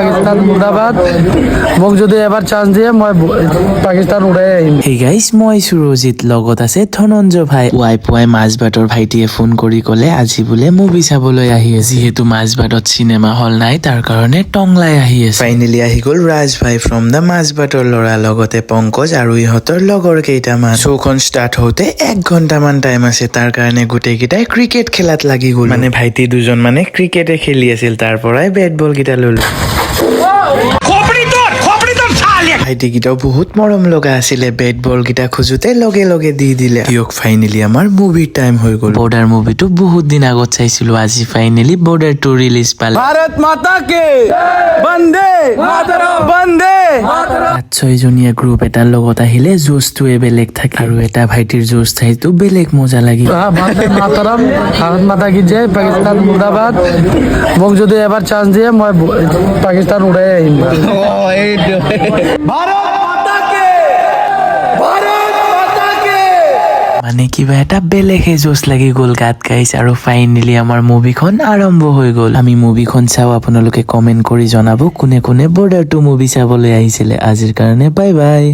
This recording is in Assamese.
পাকিস্তান মুৰ্দাবাদ মোক যদি এবাৰ চান্স দিয়ে মই পাকিস্তান উৰাই আহিম। হে গাইজ, মই সুৰজিত, লগত আছে ধনঞ্জয় ভাই। পুৱাই মাজবাটৰ ভাইটিয়ে ফোন কৰি ক'লে আজি বোলে মুভি চাবলৈ আহি আছে। যিহেতু মাজবাটত চিনেমা হল নাই, তাৰ কাৰণে টংলাই আহি আছে। ফাইনেলি আহি গ'ল ৰাজ ভাই ফ্ৰম দা মাজবাটৰ ল'ৰা, লগতে পংকজ আৰু ইহঁতৰ লগৰ কেইটামান। শ্ব'খন ষ্টাৰ্ট হওঁতে 1 ঘণ্টামান টাইম আছে, তাৰ কাৰণে গোটেইকেইটাই ক্ৰিকেট খেলাত লাগি গ'ল। মানে ভাইটি দুজন মানে ক্ৰিকেটে খেলি আছিল, তাৰ পৰাই বেট বল কেইটা ললো। ভাইটিকেইটাও বহুত মৰম লগা আছিলে, বেট বল কেইটা খোজোতে লগে লগে দি দিলে। দিয়ক ফাইনেলি আমাৰ মুভিৰ টাইম হৈ গ'ল। বৰ্ডাৰ মুভিটো বহুত দিন আগত চাইছিলো, আজি ফাইনেলি বৰ্ডাৰ 2 ৰিলিজ পালে। ভাৰত মাতা কে বন্দে মাতৰম বন্দে। 5-6জনীয়া গ্ৰুপ এটাৰ লগত আহিলে জোচটোৱে বেলেগ থাকে, আৰু এটা ভাইটিৰ জোচ চাইতো বেলেগ মজা লাগি। বন্দে মাতৰম, ভাৰত মাতা কি জয়, পাকিস্তান মুৰ্দাবাদ মোক যদি এবাৰ চান্স দিয়ে মই পাকিস্তান উৰাই আহিম। মানে কিবা এটা বেলেগহে জোচ লাগি গ'ল গাত গাইছ, আৰু ফাইনেলি আমাৰ মুভিখন আৰম্ভ হৈ গ'ল। আমি মুভিখন চাওঁ, আপোনালোকে কমেন্ট কৰি জনাব কোনে কোনে বৰ্ডাৰ 2 মুভি চাবলৈ আহিছিলে। আজিৰ কাৰণে বাই বাই।